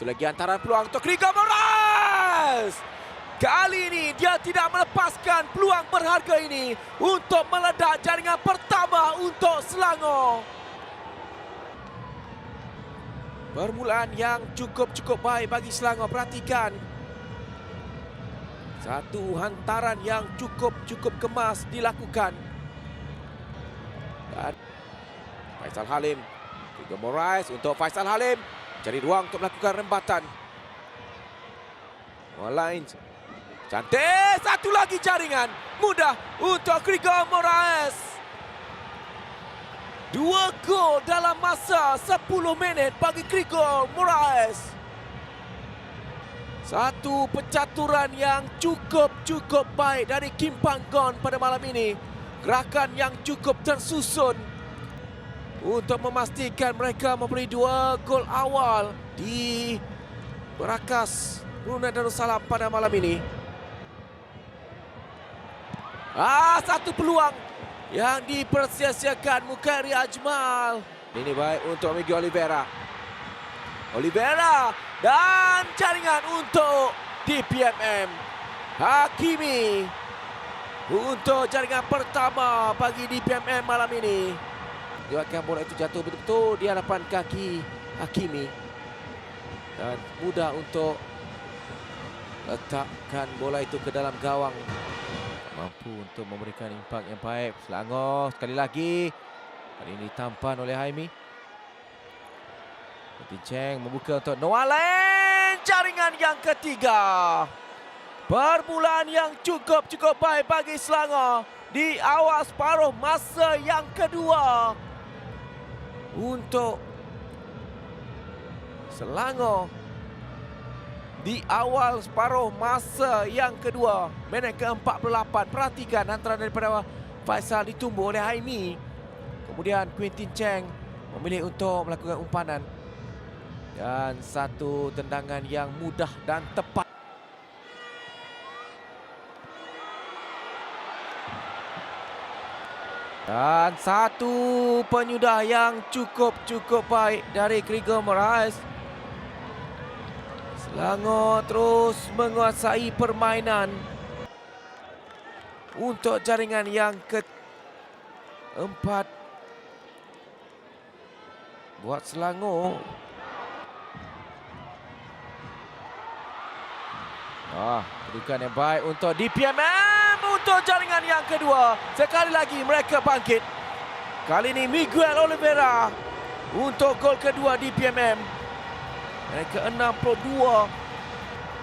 Itu lagi hantaran peluang untuk Gregor Moraes. Kali ini dia tidak melepaskan peluang berharga ini untuk meledak jaringan pertama untuk Selangor. Permulaan yang cukup baik bagi Selangor. Perhatikan. Satu hantaran yang cukup kemas dilakukan. Dan Faisal Halim. Gregor Moraes untuk Faisal Halim. Cari ruang untuk melakukan rembatan. Line. Cantik. Satu lagi jaringan. Mudah untuk Gregor Moraes. 2 gol dalam masa 10 minit bagi Gregor Moraes. Satu pencaturan yang cukup baik dari Kim Panggon pada malam ini. Gerakan yang cukup tersusun untuk memastikan mereka memberi 2 gol awal di Berakas Brunei Darussalam pada malam ini. Satu peluang yang dipersia-siakan Mukairi Ajmal. Ini baik untuk Miguel Oliveira. Dan jaringan untuk DPMM. Hakimi untuk jaringan pertama bagi DPMM malam ini. Dia akan bola itu jatuh betul-betul di hadapan kaki Hakimi. Dan mudah untuk letakkan bola itu ke dalam gawang. Mampu untuk memberikan impak yang baik. Selangor sekali lagi. Kali ini tampan oleh Haimi. Quintin Cheng membuka untuk Noah Len. Jaringan yang ketiga. Permulaan yang cukup baik bagi Selangor di awal separuh masa yang kedua. Untuk Selangor di awal separuh masa yang kedua, minit ke-48. Perhatikan hantaran daripada Faisal ditumbuh oleh Haimi. Kemudian Quintin Cheng memilih untuk melakukan umpanan. Dan satu tendangan yang mudah dan tepat. Dan satu penyudah yang cukup baik dari Gregor Moraes. Selangor terus menguasai permainan untuk jaringan yang keempat buat Selangor. Kedudukan yang baik untuk DPMM untuk jaringan yang kedua. Sekali lagi mereka bangkit. Kali ini Miguel Oliveira untuk gol kedua DPMM. Mereka 62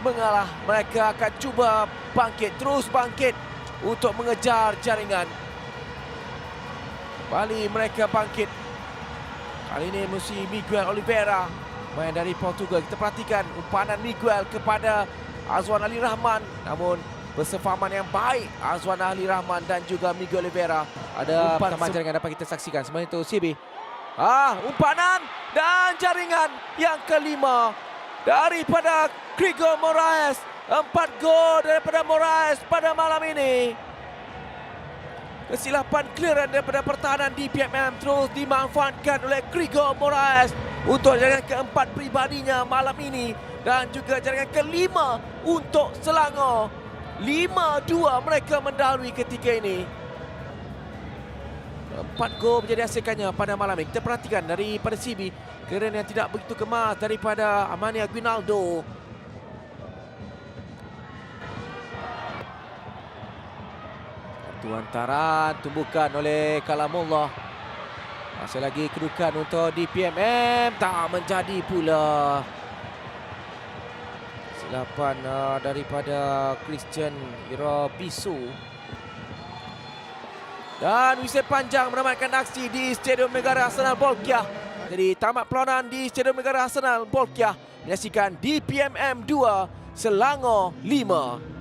mengalah. Mereka akan cuba bangkit, terus bangkit untuk mengejar jaringan. Kembali mereka bangkit. Kali ini mesti Miguel Oliveira, main dari Portugal. Kita perhatikan umpanan Miguel kepada Azwan Ali Rahman. Namun bersefahaman yang baik Azwan Ali Rahman dan juga Miguel Oliveira. Ada pertambahan jaringan dapat kita saksikan. Sebenarnya itu CB. Umpanan dan jaringan yang kelima daripada Gregor Moraes. 4 gol daripada Moraes pada malam ini. Kesilapan clearance daripada pertahanan DPMM terus dimanfaatkan oleh Gregor Moraes untuk jaringan keempat pribadinya malam ini. Dan juga jaringan kelima untuk Selangor. 5-2 mereka mendahului ketika ini. 4 gol menjadi hasilkannya pada malam ini. Kita perhatikan daripada CB. Keren yang tidak begitu kemas daripada Amania Guinaldo. Satu hantaran tumbukan oleh Kalamullah. Masih lagi kedudukan untuk DPMM. Tak menjadi pula. Silapan daripada Christian Irabisu. Dan whistle panjang menamatkan aksi di Stadium Negara Arsenal Bolkiah. Jadi tamat perlawanan di Stadium Negara Arsenal Bolkiah menyaksikan DPMM 2 Selangor 5.